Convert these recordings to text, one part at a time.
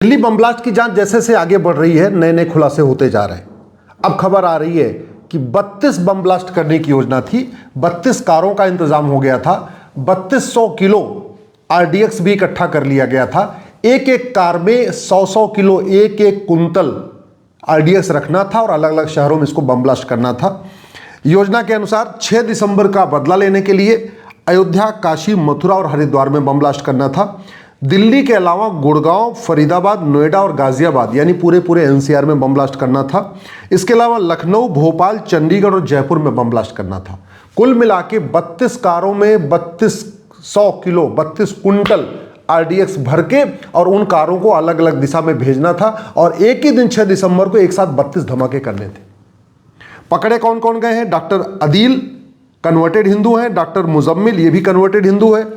Delhi bomb blast की जांच जैसे से आगे बढ़ रही है, नए नए खुलासे होते जा रहे हैं। अब खबर आ रही है कि 32 बम ब्लास्ट करने की योजना थी, 32 कारों का इंतजाम हो गया था, 3200 किलो आरडीएक्स भी इकट्ठा कर लिया गया था। एक एक कार में 100 किलो, एक एक कुंतल आरडीएक्स रखना था और अलग अलग शहरों में इसको बम ब्लास्ट करना था। योजना के अनुसार 6 दिसंबर का बदला लेने के लिए अयोध्या, काशी, मथुरा और हरिद्वार में बम ब्लास्ट करना था। दिल्ली के अलावा गुड़गांव, फरीदाबाद, नोएडा और गाजियाबाद यानी पूरे एनसीआर में बम ब्लास्ट करना था। इसके अलावा लखनऊ, भोपाल, चंडीगढ़ और जयपुर में बम ब्लास्ट करना था। कुल मिला के 32 कारों में 3200 किलो, 32 कुंटल आरडीएक्स भर के और उन कारों को अलग अलग दिशा में भेजना था और एक ही दिन 6 दिसंबर को एक साथ 32 धमाके करने थे। पकड़े कौन कौन गए हैं? डॉक्टर अदील कन्वर्टेड हिंदू हैं, डॉक्टर मुजम्मिल ये भी कन्वर्टेड हिंदू है,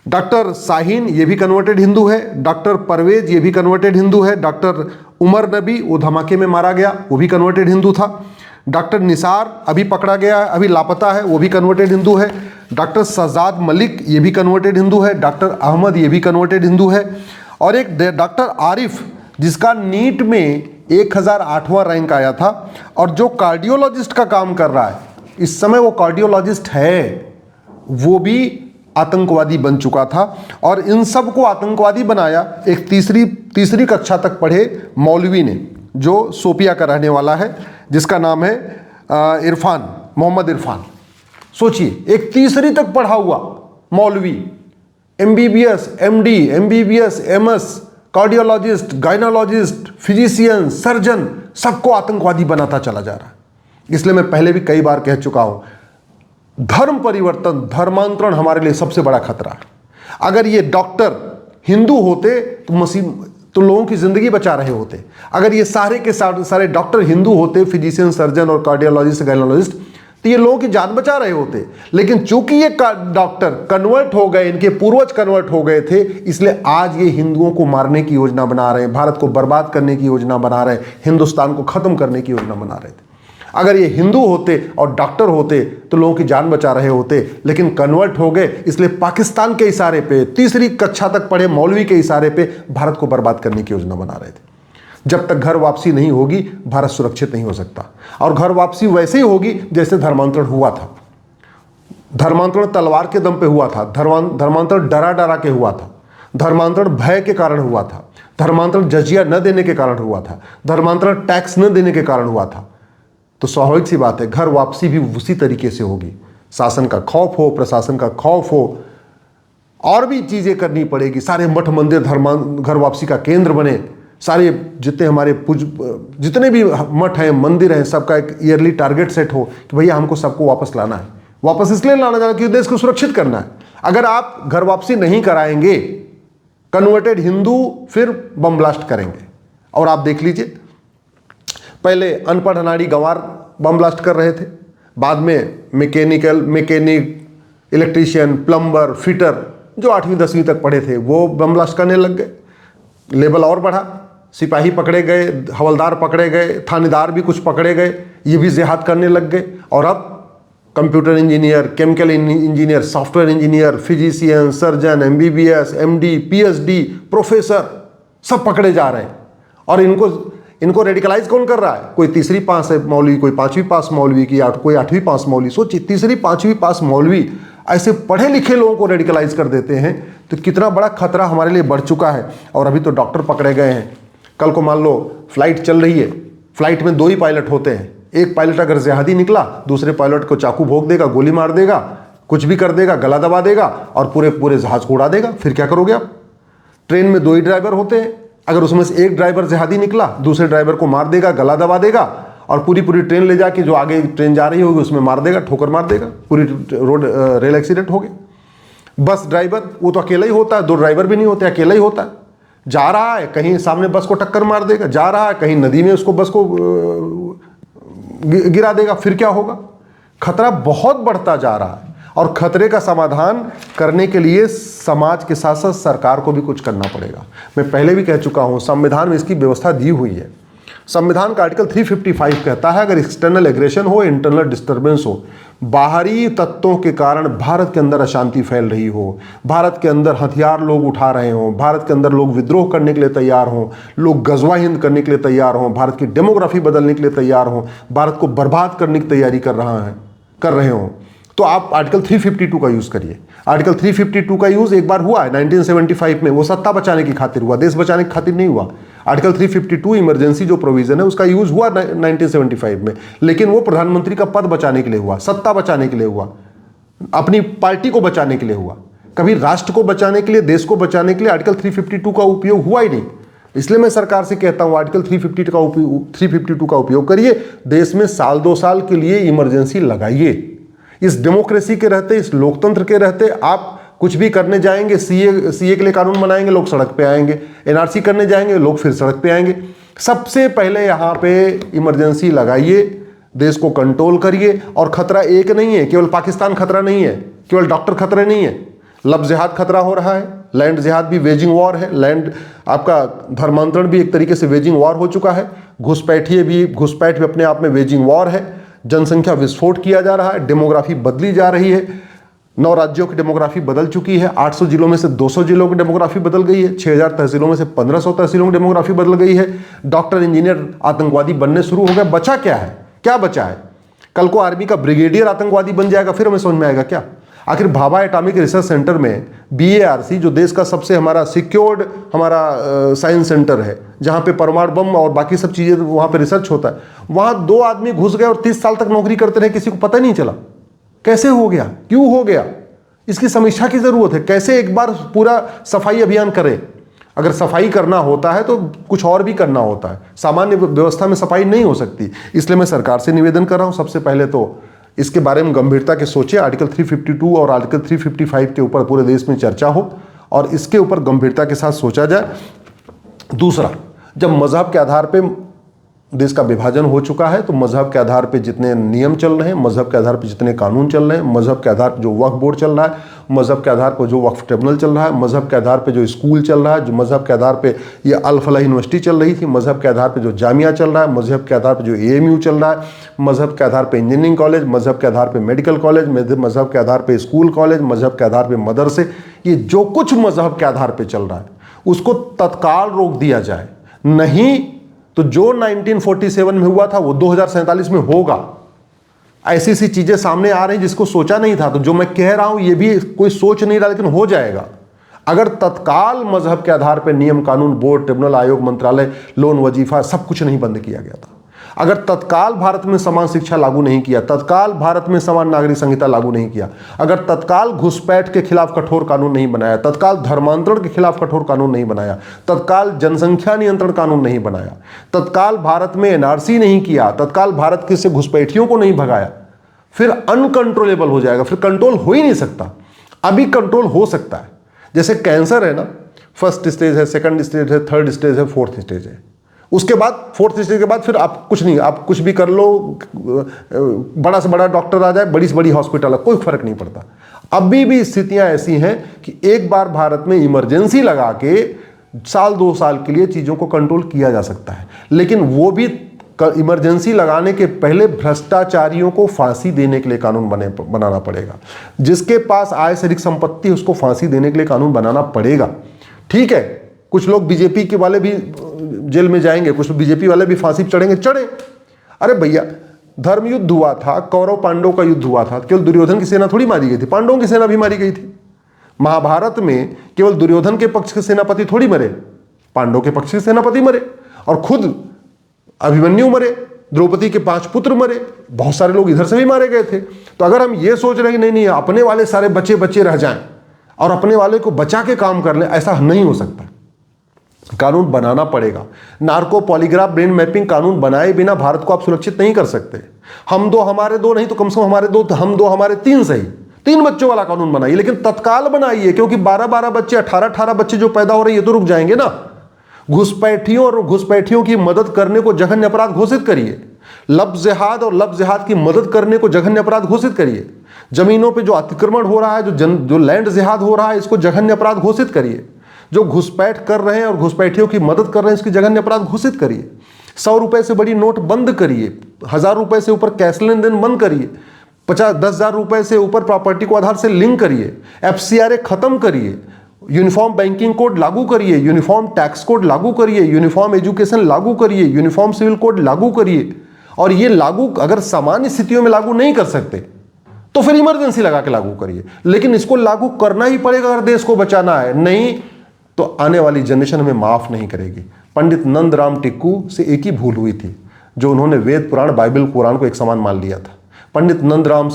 डॉक्टर शाहीन ये भी कन्वर्टेड हिंदू है, डॉक्टर परवेज ये भी कन्वर्टेड हिंदू है, डॉक्टर उमर नबी वो धमाके में मारा गया वो भी कन्वर्टेड हिंदू था, डॉक्टर निसार अभी पकड़ा गया है, अभी लापता है, वो भी कन्वर्टेड हिंदू है, डॉक्टर शहजाद मलिक ये भी कन्वर्टेड हिंदू है, डॉक्टर अहमद ये भी कन्वर्टेड हिंदू है और एक डॉक्टर आरिफ जिसका नीट में 1008वां रैंक आया था और जो कार्डियोलॉजिस्ट का काम कर रहा है, इस समय वो कार्डियोलॉजिस्ट है, वो भी आतंकवादी बन चुका था। और इन सब को आतंकवादी बनाया एक तीसरी कक्षा तक पढ़े मौलवी ने, जो सोपिया का रहने वाला है, जिसका नाम है इरफान, मोहम्मद इरफान। सोचिए, एक तीसरी तक पढ़ा हुआ मौलवी, MBBS, MD, MBBS, MS, cardiologist, gynaecologist, physician, surgeon, सबको आतंकवादी बनाता चला जा रहा है। इसलिए मैं पहले भी कई बार कह चुका हूं, धर्म परिवर्तन, धर्मांतरण हमारे लिए सबसे बड़ा खतरा है। अगर ये डॉक्टर हिंदू होते तो लोगों की जिंदगी बचा रहे होते। अगर ये सारे के सारे डॉक्टर हिंदू होते, फिजिशियन, सर्जन और कार्डियोलॉजिस्ट, गायनोलॉजिस्ट, तो ये लोगों की जान बचा रहे होते। लेकिन चूंकि ये डॉक्टर कन्वर्ट हो गए, इनके पूर्वज कन्वर्ट हो गए थे, इसलिए आज ये हिंदुओं को मारने की योजना बना रहे हैं, भारत को बर्बाद करने की योजना बना रहे हैं, हिंदुस्तान को खत्म करने की योजना बना रहे थे। अगर ये हिंदू होते और डॉक्टर होते तो लोगों की जान बचा रहे होते, लेकिन कन्वर्ट हो गए, इसलिए पाकिस्तान के इशारे पे, तीसरी कक्षा तक पढ़े मौलवी के इशारे पे भारत को बर्बाद करने की योजना बना रहे थे। जब तक घर वापसी नहीं होगी, भारत सुरक्षित नहीं हो सकता। और घर वापसी वैसे ही होगी जैसे धर्मांतरण हुआ था। धर्मांतरण तलवार के दम पे हुआ था, धर्मांतरण डरा डरा के हुआ था, धर्मांतरण भय के कारण हुआ था, धर्मांतरण जजिया न देने के कारण हुआ था, धर्मांतरण टैक्स न देने के कारण हुआ था। तो स्वाभाविक सी बात है, घर वापसी भी उसी तरीके से होगी। शासन का खौफ हो, प्रशासन का खौफ हो, और भी चीज़ें करनी पड़ेगी। सारे मठ मंदिर घर वापसी का केंद्र बने। सारे जितने हमारे जितने भी मठ हैं, मंदिर हैं, सबका एक ईयरली टारगेट सेट हो कि भैया हमको सबको वापस लाना है। वापस इसलिए लाना जाना कि देश को सुरक्षित करना है। अगर आप घर वापसी नहीं कराएंगे, कन्वर्टेड हिंदू फिर बम ब्लास्ट करेंगे। और आप देख लीजिए, पहले अनपढ़ अनाड़ी गंवार बम ब्लास्ट कर रहे थे, बाद में मैकेनिक, इलेक्ट्रीशियन, प्लम्बर, फिटर, जो 8वीं 10वीं तक पढ़े थे वो बम ब्लास्ट करने लग गए। लेवल और बढ़ा, सिपाही पकड़े गए, हवलदार पकड़े गए, थानेदार भी कुछ पकड़े गए, ये भी जिहाद करने लग गए। और अब computer engineer, chemical engineer, software engineer, physician, surgeon, MBBS, MD, PhD, professor सब पकड़े जा रहे हैं। और इनको रेडिकलाइज कौन कर रहा है? कोई तीसरी पास है मौलवी, कोई 5वीं पास मौलवी की, कोई 8वीं पास मौलवी। सोचिए, तीसरी 5वीं पास मौलवी ऐसे पढ़े लिखे लोगों को रेडिकलाइज कर देते हैं, तो कितना बड़ा खतरा हमारे लिए बढ़ चुका है। और अभी तो डॉक्टर पकड़े गए हैं। कल को मान लो फ्लाइट चल रही है, फ्लाइट में 2 ही पायलट होते हैं। एक पायलट अगर जिहादी निकला, दूसरे पायलट को चाकू भोंक देगा, गोली मार देगा, कुछ भी कर देगा, गला दबा देगा और पूरे जहाज को उड़ा देगा। फिर क्या करोगे आप? ट्रेन में 2 ही ड्राइवर होते हैं, अगर उसमें से एक ड्राइवर जिहादी निकला, दूसरे ड्राइवर को मार देगा, गला दबा देगा और पूरी ट्रेन ले जाके जो आगे ट्रेन जा रही होगी उसमें मार देगा, ठोकर मार देगा, पूरी रेल एक्सीडेंट हो गया। बस ड्राइवर वो तो अकेला ही होता है, 2 ड्राइवर भी नहीं होते, अकेला ही होता है। जा रहा है, कहीं सामने बस को टक्कर मार देगा, जा रहा है कहीं नदी में उसको बस को गिरा देगा, फिर क्या होगा? खतरा बहुत बढ़ता जा रहा है और खतरे का समाधान करने के लिए समाज के साथ साथ सरकार को भी कुछ करना पड़ेगा। मैं पहले भी कह चुका हूं, संविधान में इसकी व्यवस्था दी हुई है। संविधान का आर्टिकल 355 कहता है अगर एक्सटर्नल एग्रेशन हो, इंटरनल डिस्टर्बेंस हो, बाहरी तत्वों के कारण भारत के अंदर अशांति फैल रही हो, भारत के अंदर हथियार लोग उठा रहे हों, भारत के अंदर लोग विद्रोह करने के लिए तैयार हों, लोग गजवा हिंद करने के लिए तैयार हों, भारत की डेमोग्राफी बदलने के लिए तैयार हों, भारत को बर्बाद करने की तैयारी कर रहे हों, तो आप आर्टिकल 352 का यूज़ करिए। आर्टिकल 352 का यूज़ एक बार हुआ है 1975 में, वो सत्ता बचाने की खातिर हुआ, देश बचाने की खातिर नहीं हुआ। आर्टिकल 352 इमरजेंसी जो प्रोविजन है उसका यूज़ हुआ 1975 में, लेकिन वो प्रधानमंत्री का पद बचाने के लिए हुआ, सत्ता बचाने के लिए हुआ, अपनी पार्टी को बचाने के लिए हुआ। कभी राष्ट्र को बचाने के लिए, देश को बचाने के लिए आर्टिकल 352 का उपयोग हुआ ही नहीं। इसलिए मैं सरकार से कहता हूं आर्टिकल 352 का उपयोग करिए, देश में साल 2 साल के लिए इमरजेंसी लगाइए। इस डेमोक्रेसी के रहते, इस लोकतंत्र के रहते आप कुछ भी करने जाएंगे, सीए के लिए कानून बनाएंगे, लोग सड़क पे आएंगे, एनआरसी करने जाएंगे, लोग फिर सड़क पे आएंगे। सबसे पहले यहाँ पे इमरजेंसी लगाइए, देश को कंट्रोल करिए। और खतरा एक नहीं है, केवल पाकिस्तान खतरा नहीं है, केवल डॉक्टर खतरे नहीं है, लफ्ज़ जिहाद खतरा हो रहा है, लैंड जिहाद भी वेजिंग वॉर है, लैंड आपका धर्मांतरण भी एक तरीके से वेजिंग वॉर हो चुका है, घुसपैठ भी अपने आप में वेजिंग वॉर है, जनसंख्या विस्फोट किया जा रहा है, डेमोग्राफी बदली जा रही है, 9 राज्यों की डेमोग्राफी बदल चुकी है, 800 जिलों में से 200 जिलों की डेमोग्राफी बदल गई है, 6000 तहसीलों में से 1500 तहसीलों की डेमोग्राफी बदल गई है, डॉक्टर इंजीनियर आतंकवादी बनने शुरू हो गए। बचा क्या है? क्या बचा है? कल को आर्मी का ब्रिगेडियर आतंकवादी बन जाएगा, फिर हमें समझ में आएगा क्या? आखिर भाभा एटॉमिक रिसर्च सेंटर में BARC, जो देश का सबसे हमारा सिक्योर्ड साइंस सेंटर है, जहाँ पे परमाणु बम और बाकी सब चीज़ें वहाँ पे रिसर्च होता है, वहाँ 2 आदमी घुस गए और 30 साल तक नौकरी करते रहे, किसी को पता नहीं चला। कैसे हो गया? क्यों हो गया? इसकी समीक्षा की ज़रूरत है। कैसे एक बार पूरा सफाई अभियान करें? अगर सफाई करना होता है तो कुछ और भी करना होता है, सामान्य व्यवस्था में सफाई नहीं हो सकती। इसलिए मैं सरकार से निवेदन कर रहा हूँ, सबसे पहले तो इसके बारे में गंभीरता के सोचे, आर्टिकल 352 और आर्टिकल 355 के ऊपर पूरे देश में चर्चा हो और इसके ऊपर गंभीरता के साथ सोचा जाए। दूसरा, जब मजहब के आधार पे देश का विभाजन हो चुका है तो मजहब के आधार पे जितने नियम चल रहे हैं, मजहब के आधार पे जितने कानून चल रहे हैं, मजहब के आधार पर जो वक्फ बोर्ड चल रहा है, मजहब के आधार पर जो वक्फ ट्रिब्यूनल चल रहा है, मजहब के आधार पे जो स्कूल चल रहा है, जो मजहब के आधार पे ये अल फलाह यूनिवर्सिटी चल रही थी, मजहब के आधार पे जो जामिया चल रहा है, मजहब के आधार पे जो AMU चल रहा है, मजहब के आधार पे इंजीनियरिंग कॉलेज, मजहब के आधार पे मेडिकल कॉलेज, मजहब के आधार पे स्कूल कॉलेज, मजहब के आधार पे मदरसे, ये जो कुछ मजहब के आधार पे चल रहा है उसको तत्काल रोक दिया जाए। नहीं तो जो 1947 में हुआ था वो 2047 में होगा। ऐसी सी चीजें सामने आ रही जिसको सोचा नहीं था। तो जो मैं कह रहा हूं ये भी कोई सोच नहीं रहा, लेकिन हो जाएगा अगर तत्काल मजहब के आधार पर नियम कानून, बोर्ड, ट्रिब्यूनल, आयोग, मंत्रालय, लोन, वजीफा सब कुछ नहीं बंद किया गया था। अगर तत्काल भारत में समान शिक्षा लागू नहीं किया, तत्काल भारत में समान नागरिक संहिता लागू नहीं किया, अगर तत्काल घुसपैठ के खिलाफ कठोर कानून नहीं बनाया, तत्काल धर्मांतरण के खिलाफ कठोर कानून नहीं बनाया, तत्काल जनसंख्या नियंत्रण कानून नहीं बनाया, तत्काल भारत में NRC नहीं किया, तत्काल भारत के से घुसपैठियों को नहीं भगाया, फिर अनकंट्रोलेबल हो जाएगा, फिर कंट्रोल हो ही नहीं सकता। अभी कंट्रोल हो सकता है, जैसे कैंसर है ना, फर्स्ट स्टेज है, सेकंड स्टेज है, थर्ड स्टेज है, फोर्थ स्टेज है। उसके बाद फोर्थ स्टेज के बाद फिर आप कुछ नहीं, आप कुछ भी कर लो, बड़ा से बड़ा डॉक्टर आ जाए, बड़ी से बड़ी हॉस्पिटल है, कोई फर्क नहीं पड़ता। अभी भी स्थितियां ऐसी हैं कि एक बार भारत में इमरजेंसी लगा के साल 2 साल के लिए चीज़ों को कंट्रोल किया जा सकता है, लेकिन वो भी इमरजेंसी लगाने के पहले भ्रष्टाचारियों को फांसी देने के लिए कानून बनाना पड़ेगा। जिसके पास आय से अधिक संपत्ति उसको फांसी देने के लिए कानून बनाना पड़ेगा। ठीक है, कुछ लोग बीजेपी के वाले भी जेल में जाएंगे, कुछ बीजेपी वाले भी फांसी पर चढ़ेंगे, चढ़े। अरे भैया, धर्म युद्ध हुआ था, कौरव पांडव का युद्ध हुआ था, केवल दुर्योधन की सेना थोड़ी मारी गई थी, पांडवों की सेना भी मारी गई थी। महाभारत में केवल दुर्योधन के पक्ष के सेनापति थोड़ी मरे, पांडव के पक्ष के सेनापति मरे, और खुद अभिमन्यु मरे, द्रौपदी के 5 पुत्र मरे, बहुत सारे लोग इधर से भी मारे गए थे। तो अगर हम ये सोच रहे हैं कि नहीं अपने वाले सारे बच्चे बच्चे रह जाएं और अपने वाले को बचा के काम कर लें, ऐसा नहीं हो सकता। कानून बनाना पड़ेगा। नार्को पॉलीग्राफ ब्रेन मैपिंग कानून बनाए बिना भारत को आप सुरक्षित नहीं कर सकते। हम 2 हमारे 2 नहीं तो कम से कम हमारे 2, हम 2 हमारे 3 सही, 3 बच्चों वाला कानून बनाइए, लेकिन तत्काल बनाइए, क्योंकि 12-12 बच्चे, 18-18 बच्चे जो पैदा हो रहे हैं ये तो रुक जाएंगे ना। घुसपैठियों और घुसपैठियों की मदद करने को जघन्य अपराध घोषित करिए। लफ्ज़ जिहाद और लफ्ज़ जिहाद की मदद करने को जघन्य अपराध घोषित करिए। जमीनों पे जो अतिक्रमण हो रहा है, जो लैंड जिहाद हो रहा है, इसको जघन्य अपराध घोषित करिए। जो घुसपैठ कर रहे हैं और घुसपैठियों की मदद कर रहे हैं, इसकी जघन्य अपराध घोषित करिए। 100 रुपए से बड़ी नोट बंद करिए, 1000 रुपए से ऊपर कैश लेन देन बंद करिए, 10,000 रुपए से ऊपर प्रॉपर्टी को आधार से लिंक करिए, FCRA खत्म करिए, यूनिफॉर्म बैंकिंग कोड लागू करिए, यूनिफॉर्म टैक्स कोड लागू करिए, यूनिफॉर्म एजुकेशन लागू करिए, यूनिफॉर्म सिविल कोड लागू करिए। और ये लागू अगर सामान्य स्थितियों में लागू नहीं कर सकते तो फिर इमरजेंसी लगा के लागू करिए, लेकिन इसको लागू करना ही पड़ेगा अगर देश को बचाना है, नहीं तो आने वाली जनरेशन हमें माफ नहीं करेगी। पंडित नंदराम टिक्कू से एक ही भूल हुई थी, जो उन्होंने वेद पुराण बाइबल कुरान को एक समान मान लिया था। पंडित नंदराम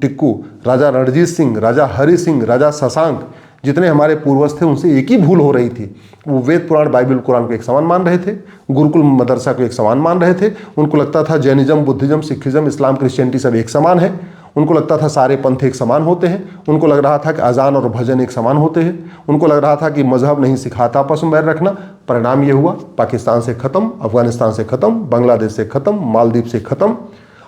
टिक्कू, राजा रणजीत सिंह, राजा हरि सिंह, राजा शशांक, जितने हमारे पूर्वज थे उनसे एक ही भूल हो रही थी, वो वेद पुराण बाइबल कुरान को एक समान मान रहे थे, गुरुकुल मदरसा को एक समान मान रहे थे। उनको लगता था जैनिज्म, बुद्धिज्म, सिखिज्म, इस्लाम, क्रिश्चियनिटी सब एक समान है। उनको लगता था सारे पंथ एक समान होते हैं। उनको लग रहा था कि अजान और भजन एक समान होते हैं। उनको लग रहा था कि मजहब नहीं सिखाता आपस में बैर रखना। परिणाम ये हुआ, पाकिस्तान से ख़त्म, अफगानिस्तान से ख़त्म, बांग्लादेश से ख़त्म, मालदीव से ख़त्म,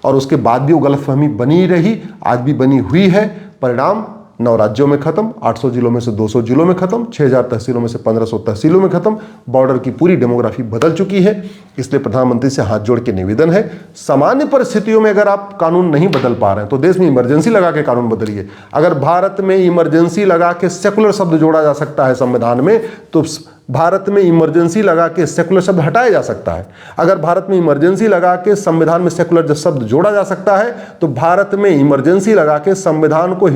और उसके बाद भी वो गलतफहमी बनी रही, आज भी बनी हुई है। परिणाम 9 राज्यों में खत्म, 800 जिलों में से 200 जिलों में खत्म, 6000 तहसीलों में से 1500 तहसीलों में खत्म। बॉर्डर की पूरी डेमोग्राफी बदल चुकी है। इसलिए प्रधानमंत्री से हाथ जोड़ के निवेदन है, सामान्य परिस्थितियों में अगर आप कानून नहीं बदल पा रहे हैं तो देश में इमरजेंसी लगा के कानून बदलिए। अगर भारत में इमरजेंसी लगा के सेकुलर शब्द जोड़ा जा सकता है संविधान में, तो भारत में इमरजेंसी लगा के सेकुलर शब्द हटाया जा सकता है। अगर भारत में इमरजेंसी लगा के संविधान में सेकुलर शब्द जोड़ा जा सकता है, तो भारत में इमरजेंसी लगा के संविधान को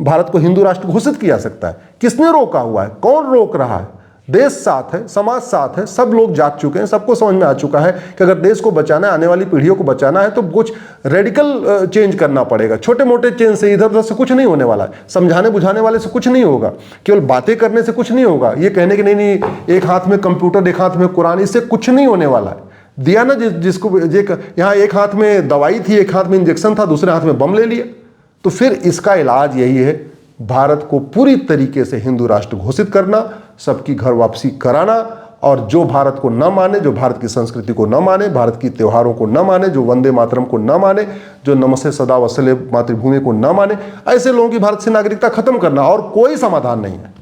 भारत को हिंदू राष्ट्र घोषित किया जा सकता है। किसने रोका हुआ है? कौन रोक रहा है? देश साथ है, समाज साथ है, सब लोग जाग चुके हैं, सबको समझ में आ चुका है कि अगर देश को बचाना है, आने वाली पीढ़ियों को बचाना है, तो कुछ रेडिकल चेंज करना पड़ेगा। छोटे मोटे चेंज से, इधर उधर से कुछ नहीं होने वाला है। समझाने बुझाने वाले से कुछ नहीं होगा, केवल बातें करने से कुछ नहीं होगा। ये कहने कि नहीं एक हाथ में कंप्यूटर एक हाथ में कुरान, इससे कुछ नहीं होने वाला है। दिया ना जिसको यहाँ एक हाथ में दवाई थी, एक हाथ में इंजेक्शन था, दूसरे हाथ में बम ले लिया। तो फिर इसका इलाज यही है, भारत को पूरी तरीके से हिंदू राष्ट्र घोषित करना, सबकी घर वापसी कराना, और जो भारत को न माने, जो भारत की संस्कृति को न माने, भारत की त्योहारों को न माने, जो वंदे मातरम को न माने, जो नमस्ते सदा वत्सले मातृभूमि को न माने, ऐसे लोगों की भारत से नागरिकता खत्म करना, और कोई समाधान नहीं है।